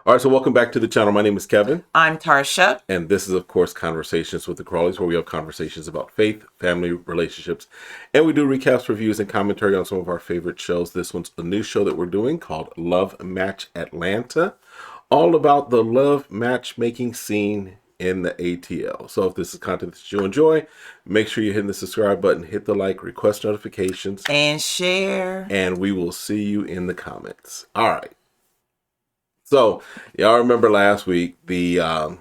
All right, so welcome back to the channel. My name is Kevin. I'm Tarsha. And this is, of course, Conversations with the Crawleys, where we have conversations about faith, family, relationships, and we do recaps, reviews, and commentary on some of our favorite shows. This one's a new show that we're doing called Love Match Atlanta, all about the love matchmaking scene in the ATL. So if this is content that you enjoy, make sure you hit the subscribe button, hit the like, request notifications, And share. and we will see you in the comments. All right. So y'all remember last week that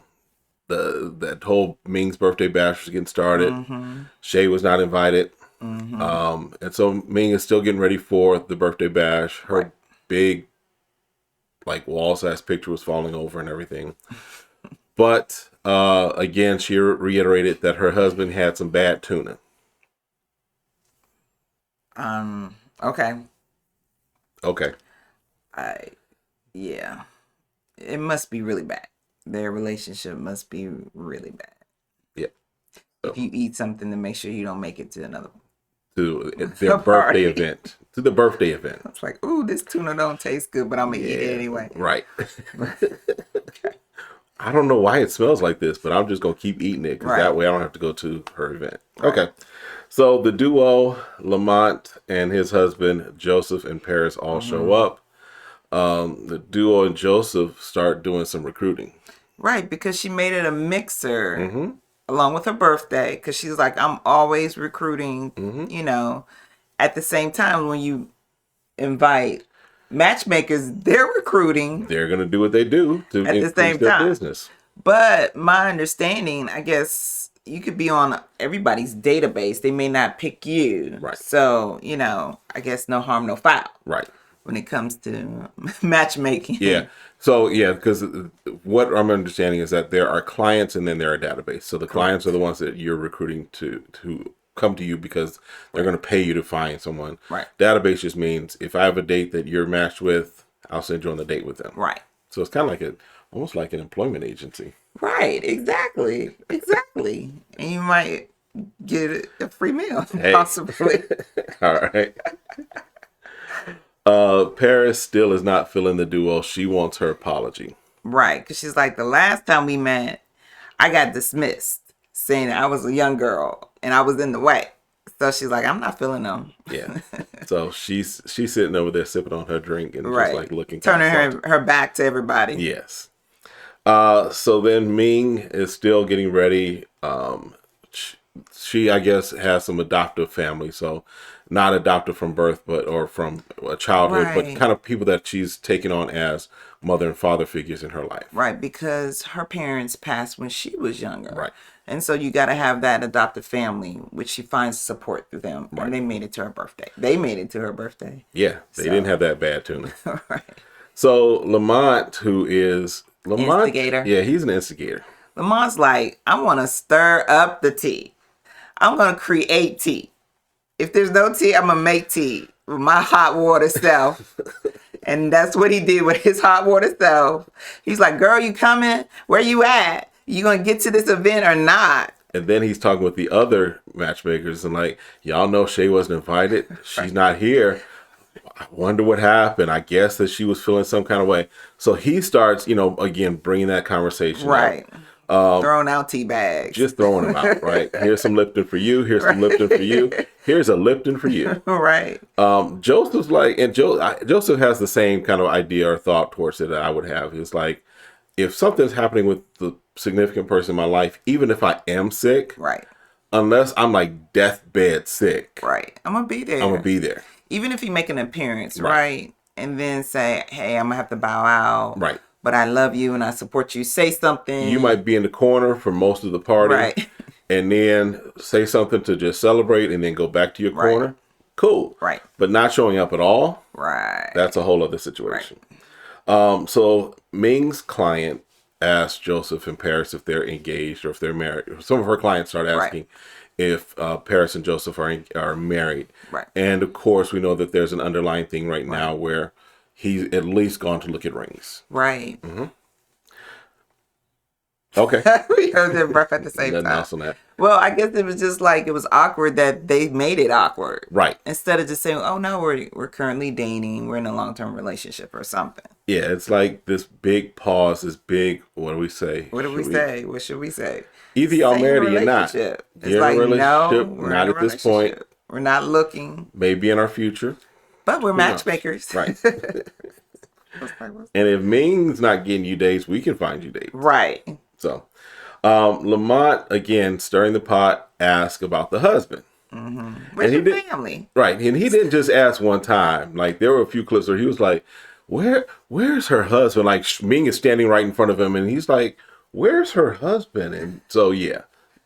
whole Ming's birthday bash was getting started. Mm-hmm. Shea was not invited. Mm-hmm. And so Ming is still getting ready for the birthday bash. Her big wall-sized picture was falling over and everything. But again, she reiterated that her husband had some bad tuna. Okay. Okay. Yeah. It must be really bad. Their relationship must be really bad. Yeah. So, if you eat something, to make sure you don't make it to another to their birthday event. To the birthday event. It's like, ooh, this tuna don't taste good, but I'm gonna eat it anyway. Right. I don't know why it smells like this, but I'm just gonna keep eating it because that way I don't have to go to her event. Right. Okay. So the duo, Lamont and his husband, Joseph and Paris, all show up. The duo and Joseph start doing some recruiting. Right, because she made it a mixer along with her birthday, because she's like, I'm always recruiting, at the same time when you invite matchmakers, they're recruiting. They're going to do what they do to increase their business. But my understanding, I guess, you could be on everybody's database. They may not pick you. Right. So, I guess no harm, no foul. Right. When it comes to matchmaking. Yeah. So, because what I'm understanding is that there are clients and then there are database. So the clients are the ones that you're recruiting to come to you because they're going to pay you to find someone. Right. Database just means if I have a date that you're matched with, I'll send you on the date with them. Right. So it's kind of almost like an employment agency. Right. Exactly. Exactly. And you might get a free meal, possibly. All right. Paris still is not feeling the duo. She wants her apology. Right, because she's like, the last time we met, I got dismissed, saying that I was a young girl and I was in the way. So she's like, I'm not feeling them. Yeah. So she's sitting over there sipping on her drink and just looking, turning her back to everybody. Yes. So then Ming is still getting ready. She, I guess, has some adoptive family. So not adopted from birth, or from a childhood, but kind of people that she's taken on as mother and father figures in her life. Right, because her parents passed when she was younger. Right. And so you got to have that adoptive family, which she finds support through them. Right. And they made it to her birthday. Yeah, they didn't have that bad tuna. Right. So Lamont, who is... Instigator. Yeah, he's an instigator. Lamont's like, I want to stir up the tea. I'm going to create tea. If there's no tea, I'm going to make tea with my hot water self. And that's what he did with his hot water self. He's like, girl, you coming? Where you at? You going to get to this event or not? And then he's talking with the other matchmakers and like, y'all know Shea wasn't invited. She's not here. I wonder what happened. I guess that she was feeling some kind of way. So he starts, again, bringing that conversation right. Up. Throwing out tea bags. Just throwing them out, right? Here's some Lipton for you. Here's some Lipton for you. Here's a Lipton for you. Right. Joseph's like, and Joseph has the same kind of idea or thought towards it that I would have. It's like, if something's happening with the significant person in my life, even if I am sick, right, unless I'm like deathbed sick, right, I'm going to be there. Even if you make an appearance, right, and then say, hey, I'm going to have to bow out. Right. But I love you and I support you. Say something. You might be in the corner for most of the party. Right. And then say something to just celebrate and then go back to your corner. Right. Cool. Right. But not showing up at all. Right. That's a whole other situation. Right. So Ming's client asked Joseph and Paris if they're engaged or if they're married. Some of her clients start asking if Paris and Joseph are married. Right. And of course, we know that there's an underlying thing right now where he's at least gone to look at rings. Right. Mm-hmm. Okay. We heard their breath at the same Nothing time. else on that. Well, I guess it was just like it was awkward that they made it awkward. Right. Instead of just saying, "Oh no, we're currently dating, we're in a long-term relationship or something." Yeah, it's like this big pause, this big, what do we say? What do we say? What should we say? Either y'all Stay in a married or you're not. relationship. It's You're in like a relationship, no, we're not in a at this point. relationship. We're not looking, Maybe in our future. but we're Who knows? matchmakers. Right. And if Ming's not getting you dates, we can find you dates. Right. So, Lamont, again, stirring the pot, asked about the husband. Where's And your family? Right. And he didn't just ask one time. Like, there were a few clips where he was like, where's her husband? Like, Ming is standing right in front of him, and he's like, where's her husband? And so, yeah,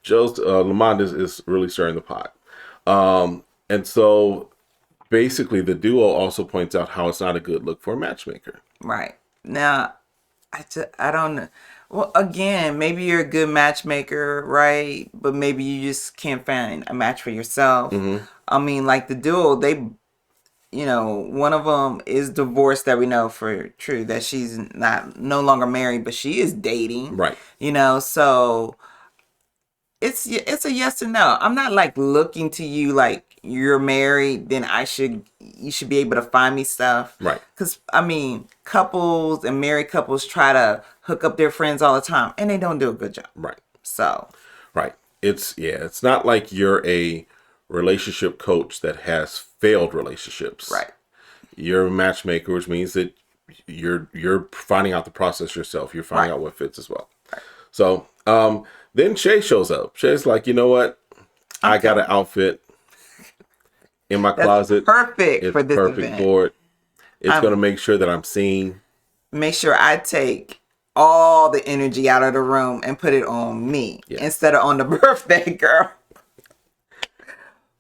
Lamont is really stirring the pot. And so, basically, the duo also points out how it's not a good look for a matchmaker. Right. Now, I don't know. Well, again, maybe you're a good matchmaker, right? But maybe you just can't find a match for yourself. I mean, like the duo, they, one of them is divorced that we know for true, that she's no longer married, but she is dating. Right. So it's a yes or no. I'm not like looking to you like you're married, then you should be able to find me stuff. Right. Because, I mean, couples and married couples try to hook up their friends all the time, and they don't do a good job. Right. So. Right. It's not like you're a relationship coach that has failed relationships. Right. You're a matchmaker, which means that you're finding out the process yourself. You're finding out what fits as well. Right. So, then Shea shows up. Shay's like, you know what? I got an outfit in my closet. Perfect for this perfect event. for it. It's going to make sure that I'm seen. Make sure I take all the energy out of the room and put it on me instead of on the birthday girl.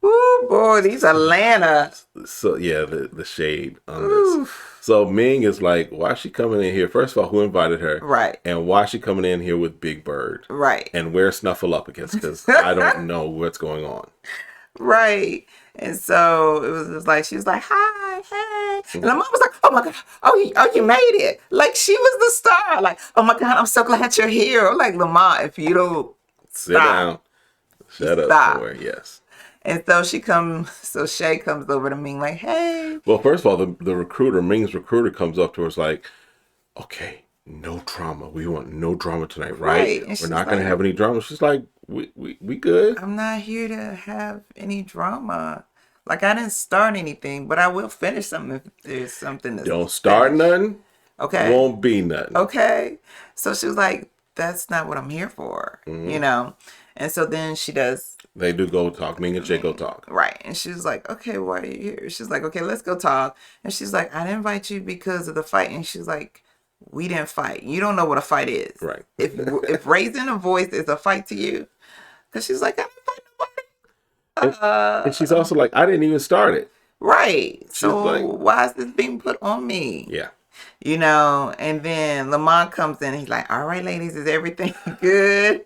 Ooh, boy, these Atlanta. So, yeah, the shade on this. So, Ming is like, why is she coming in here? First of all, who invited her? Right. And why is she coming in here with Big Bird? Right. And where's Snuffleupagus? Because I don't know what's going on. Right. And so it was just like, she was like, hi, hey. And my mom was like, oh my God, oh, you made it. Like, she was the star. Like, oh my God, I'm so glad you're here. I'm like, Lamont, if you don't sit down, shut up somewhere, yes. And so Shea comes over to Ming like, hey. Well, first of all, the recruiter, Ming's recruiter, comes up to her and is like, okay, no drama. We want no drama tonight, right? We're not going to have any drama. She's like, we good. I'm not here to have any drama. Like, I didn't start anything, but I will finish something if there's something that's Don't start nothing. Okay. Won't be nothing. Okay. So she was like, that's not what I'm here for, And so then she does. They do go talk. Ming and Shea go talk. Right. And she's like, okay, why are you here? She's like, okay, let's go talk. And she's like, I didn't invite you because of the fight. And she's like, we didn't fight. You don't know what a fight is. Right. If raising a voice is a fight to you, because she's like, I didn't fight nobody. And she's also like, I didn't even start it. Right. She's So like, why is this being put on me? Yeah. And then Lamont comes in and he's like, all right, ladies, is everything good?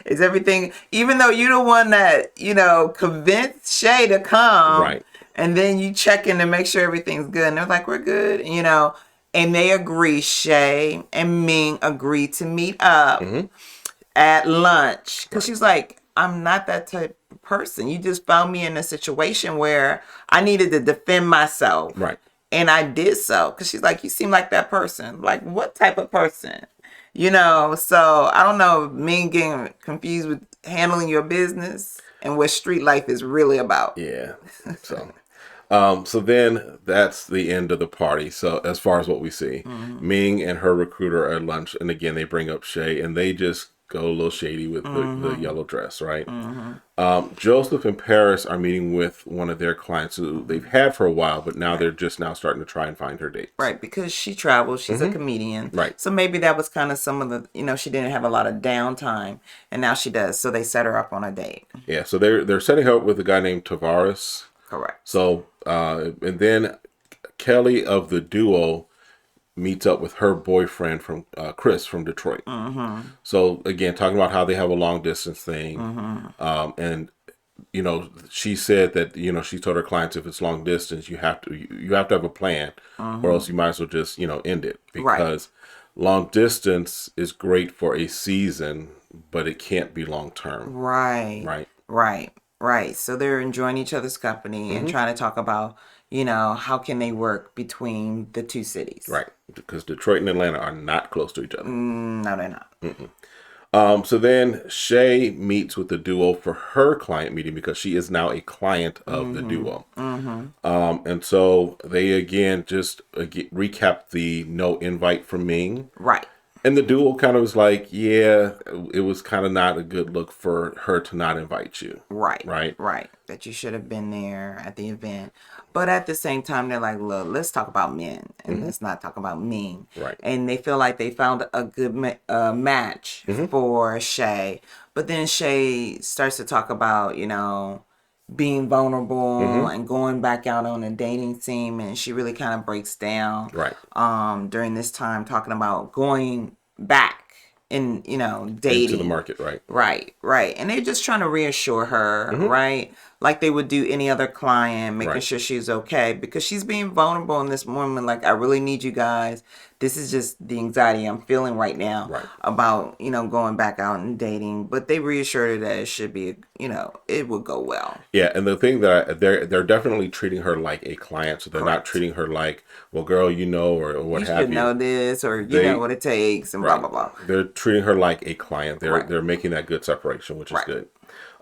Is everything, even though you're the one that, convinced Shea to come. Right. And then you check in to make sure everything's good. And they're like, we're good, And they agree, Shea and Ming agree to meet up at lunch. Because she's like, I'm not that type of person. You just found me in a situation where I needed to defend myself. Right. And I did so. Because she's like, you seem like that person. Like, what type of person? So I don't know, Ming getting confused with handling your business and what street life is really about. Yeah. So then that's the end of the party. So as far as what we see, Ming and her recruiter are at lunch. And again, they bring up Shea and they just go a little shady with the yellow dress, right? Joseph and Paris are meeting with one of their clients who they've had for a while, but now they're just now starting to try and find her date. Right, because she travels. She's a comedian. Right. So maybe that was kind of some of the, she didn't have a lot of downtime, and now she does. So they set her up on a date. Yeah, so they're setting her up with a guy named Tavares. Correct. So, and then Kelly of the duo meets up with her boyfriend from Chris from Detroit. So again, talking about how they have a long distance thing, and she said that she told her clients if it's long distance, you have to have a plan, or else you might as well just end it because long distance is great for a season, but it can't be long term. Right. Right. Right. Right. So they're enjoying each other's company and trying to talk about, how can they work between the two cities. Right. Because Detroit and Atlanta are not close to each other. No, they're not. So then Shea meets with the duo for her client meeting because she is now a client of the duo. And so they again just recap the no invite from Ming. Right. And the duo kind of was like, yeah, it was kind of not a good look for her to not invite you. Right. Right. Right. That you should have been there at the event. But at the same time, they're like, look, let's talk about men and let's not talk about Ming. Right. And they feel like they found a good match for Shea. But then Shea starts to talk about, being vulnerable and going back out on a dating scene. And she really kind of breaks down Right. during this time, talking about going back and, dating. Into the market. Right. Right. And they're just trying to reassure her, right? Like they would do any other client, making sure she's okay because she's being vulnerable in this moment. Like, I really need you guys. This is just the anxiety I'm feeling right now about, going back out and dating. But they reassured her that it should be, it would go well. Yeah, and the thing that they're definitely treating her like a client, so they're not Correct. treating her like, well, girl, or what You have should you. know this, or you know what it takes, and blah, blah, blah. They're treating her like a client. They're making that good separation, which is good.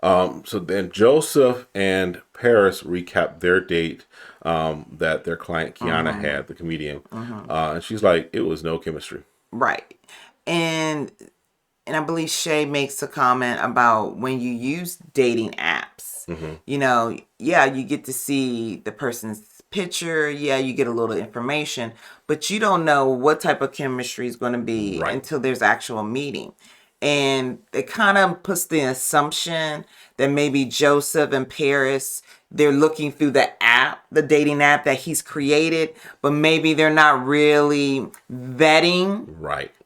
So then Joseph and Paris recap their date that their client Kiana had, the comedian, and she's like, it was no chemistry. Right. And I believe Shea makes a comment about when you use dating apps, you get to see the person's picture. Yeah, you get a little information, but you don't know what type of chemistry is going to be until there's actual meeting. And it kind of puts the assumption that maybe Joseph and Paris, they're looking through the app, the dating app that he's created, but maybe they're not really vetting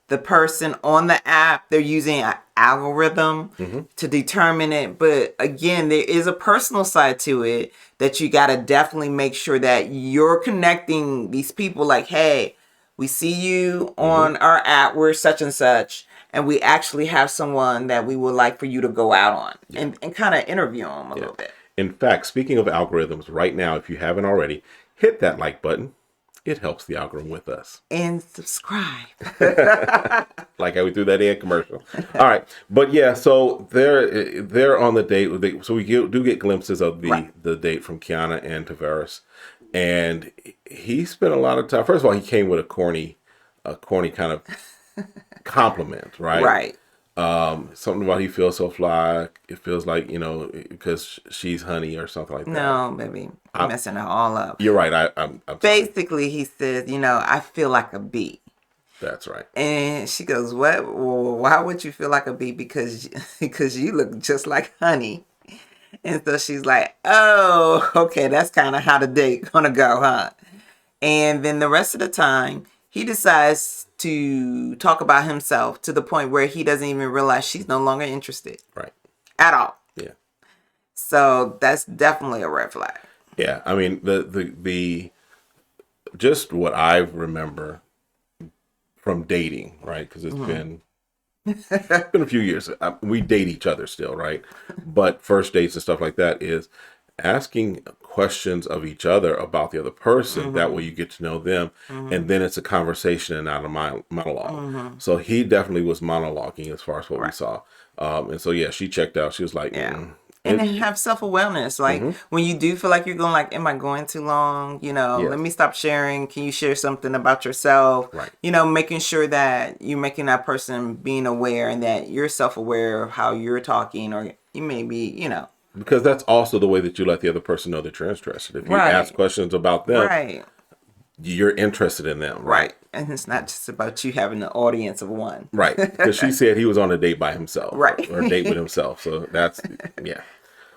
the person on the app. They're using an algorithm to determine it. But again, there is a personal side to it that you got to definitely make sure that you're connecting these people like, hey, we see you on our app, we're such and such, and we actually have someone that we would like for you to go out on and kind of interview them a little bit. In fact, speaking of algorithms, right now, if you haven't already, hit that like button. It helps the algorithm with us. And subscribe. Like how we threw that in commercial. All right. But yeah, so they're on the date. So we do get glimpses of the date from Kiana and Tavares. And he spent a lot of time. First of all, he came with a corny kind of compliment, right? Right. Something about he feels so fly. It feels like, because she's honey or something like that. No, baby. I'm messing it all up. You're right. I'm Basically, he says, I feel like a bee. That's right. And she goes, what? Well, why would you feel like a bee? Because you look just like honey. And so she's like, oh, okay, that's kind of how the date gonna go, huh? And then the rest of the time, he decides to talk about himself to the point where he doesn't even realize she's no longer interested. Right. At all. Yeah. So that's definitely a red flag. Yeah. I mean, the just what I remember from dating, right? Because it's been a few years. We date each other still, right? But first dates and stuff like that is asking questions of each other about the other person. That way you get to know them, and then it's a conversation and not a monologue. So he definitely was monologuing as far as what we saw. And so yeah, she checked out. She was like, And then have self-awareness. Like when you do feel like you're going like, am I going too long? Let me stop sharing. Can you share something about yourself? Right. Making sure that you're making that person being aware and that you're self-aware of how you're talking, or you may be, Because that's also the way that you let the other person know that you're interested. If you ask questions about them, you're interested in them. Right. And it's not just about you having an audience of one. Right. Because she said he was on a date by himself. Right. Or a date with himself. So that's, yeah.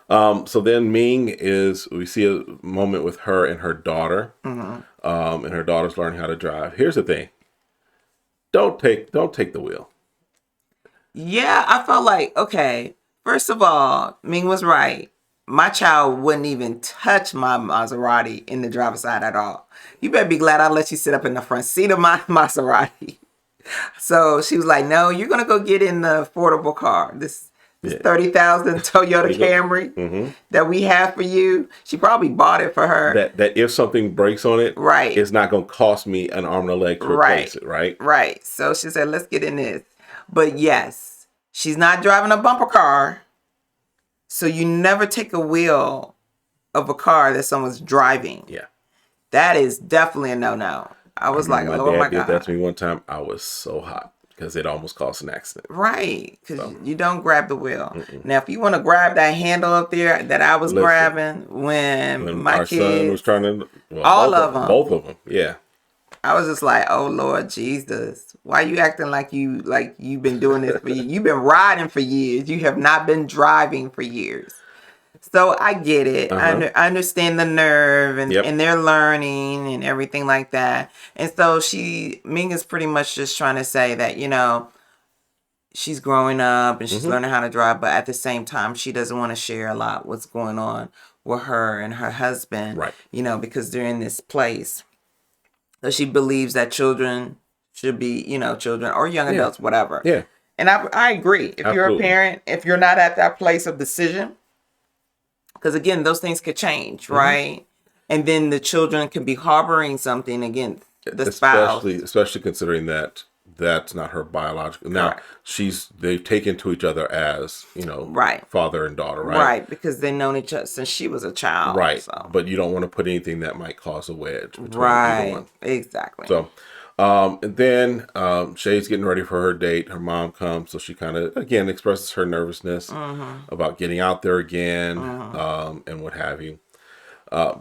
So then we see a moment with her and her daughter. And her daughter's learning how to drive. Here's the thing. Don't take the wheel. Yeah, I felt like, okay, first of all, Ming was right. My child wouldn't even touch my Maserati in the driver's side at all. You better be glad I let you sit up in the front seat of my Maserati. So she was like, no, you're going to go get in the affordable car. This Yeah. 30,000 Toyota Camry that we have for you. She probably bought it for her. That if something breaks on it, Right. it's not going to cost me an arm and a leg to replace it, right? Right. So she said, let's get in this. But yes, she's not driving a bumper car. So you never take a wheel of a car that someone's driving. Yeah. That is definitely a no-no. I was like, oh my dad did God. that to me one time. I was so hot because it almost caused an accident. Right. Because you don't grab the wheel. Now, if you want to grab that handle up there that I was grabbing when my our kids, son was trying to, all of them. Both of them. Yeah. I was just like, oh Lord Jesus, why you acting like you've been doing this for years? You've been riding for years. You have not been driving for years. So I get it. I understand the nerve and they're learning and everything like that. And so Ming is pretty much just trying to say that, you know, she's growing up and she's learning how to drive, but at the same time, she doesn't want to share a lot what's going on with her and her husband, Right. you know, because they're in this place. So she believes that children should be, you know, children or young adults, whatever. Yeah. And I agree. If you're a parent, if you're not at that place of decision, because again, those things could change, right? And then the children could be harboring something against the spouse. Especially considering that that's not her biological. Now, they've taken to each other as, you know, father and daughter, right? Right, because they've known each other since she was a child. Right, so. but you don't want to put anything that might cause a wedge between either one. Exactly. So, and then Shay's getting ready for her date. Her mom comes, so she kind of, again, expresses her nervousness about getting out there again and what have you.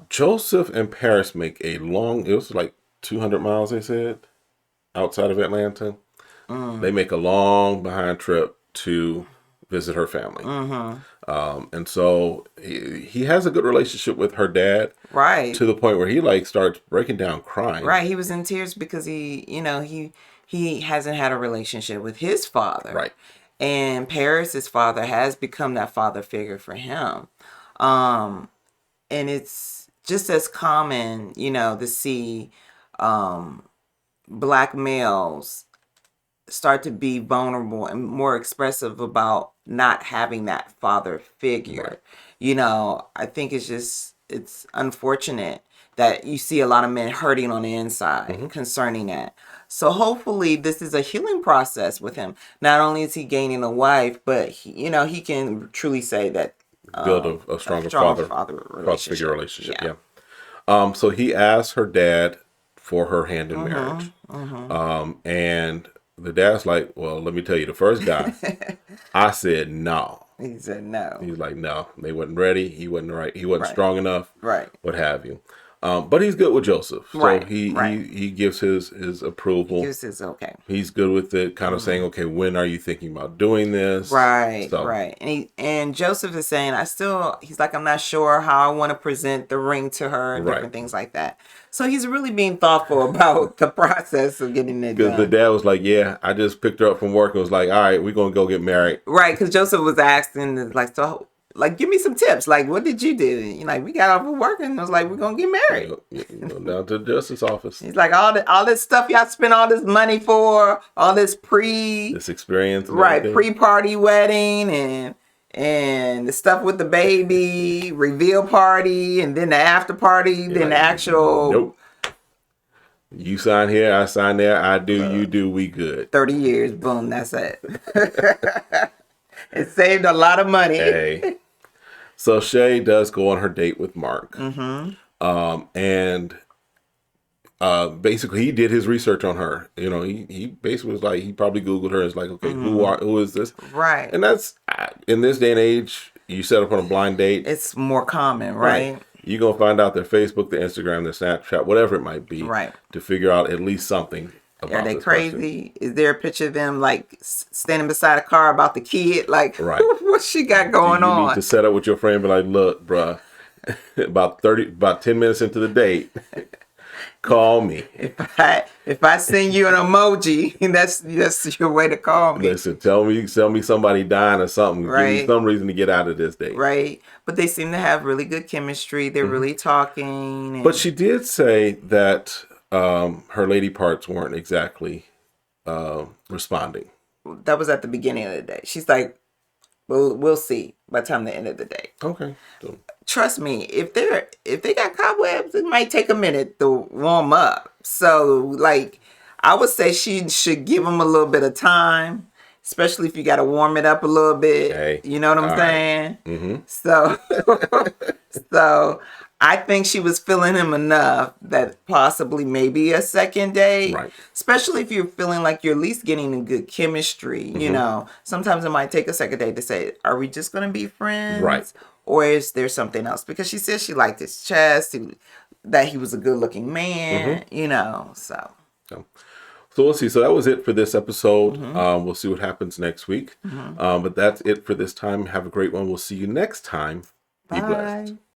Joseph and Paris make it was like 200 miles, they said, outside of Atlanta. They make a long behind trip to visit her family. And so he has a good relationship with her dad. Right. To the point where he starts breaking down crying. Right. He was in tears because he hasn't had a relationship with his father. Right. And Paris's father has become that father figure for him. And it's just as common, you know, to see Black males start to be vulnerable and more expressive about not having that father figure. Right. You know, I think it's unfortunate that you see a lot of men hurting on the inside concerning that. So hopefully this is a healing process with him. Not only is he gaining a wife, but he can truly say that build a stronger father figure relationship. Yeah. So he asked her dad for her hand in marriage. And the dad's like, well, let me tell you, the first guy, I said no. He said no. He was like, no, they wasn't ready. He wasn't right. He wasn't strong enough. Right. What have you. But he's good with Joseph. So he gives his approval. He gives his okay. He's good with it, kind of saying, okay, when are you thinking about doing this? Right. And Joseph is saying, he's like, I'm not sure how I want to present the ring to her and different things like that. So he's really being thoughtful about the process of getting it done. Because the dad was like, yeah, I just picked her up from work and was like, all right, we're going to go get married. Right, because Joseph was asking, like, so, like, give me some tips. Like, what did you do? And, like, we got off of work and I was like, we're going to get married. Go down to the justice office. He's like, all this stuff y'all spent all this money for, all this this experience. Right, pre-party wedding and the stuff with the baby, reveal party, and then the after party, then the actual... Nope. You sign here, I sign there, I do, you do, we good. 30 years, boom, that's it. It saved a lot of money. Hey. So Shea does go on her date with Mark. And basically he did his research on her. You know, he basically was like, he probably Googled her and was like, okay, who is this? Right. And that's, in this day and age, you set up on a blind date. It's more common, right? You're going to find out their Facebook, their Instagram, their Snapchat, whatever it might be. Right. To figure out at least something about Are they this crazy? person. Is there a picture of them like standing beside a car about the kid? Like, what she got going on? You need to set up with your friend and be like, look, bruh, about 10 minutes into the date, call me. If I send you an emoji, that's your way to call me. Listen, tell me somebody dying or something. Give me some reason to get out of this date. Right. But they seem to have really good chemistry. They're really talking. But she did say that her lady parts weren't exactly responding? That was at the beginning of the day. She's like, we'll see by the time the end of the day. Okay. So, Trust me, if they got cobwebs, it might take a minute to warm up. So, like, I would say she should give them a little bit of time, especially if you got to warm it up a little bit. Hey, you know what I'm all saying? right. Mm-hmm. So, so I think she was feeling him enough that possibly maybe a second date, Right. especially if you're feeling like you're at least getting a good chemistry. You know, sometimes it might take a second date to say, are we just going to be friends? Right. Or is there something else? Because she said she liked his chest, that he was a good looking man, you know, so. So we'll see. So that was it for this episode. We'll see what happens next week. But that's it for this time. Have a great one. We'll see you next time. Be blessed. Bye.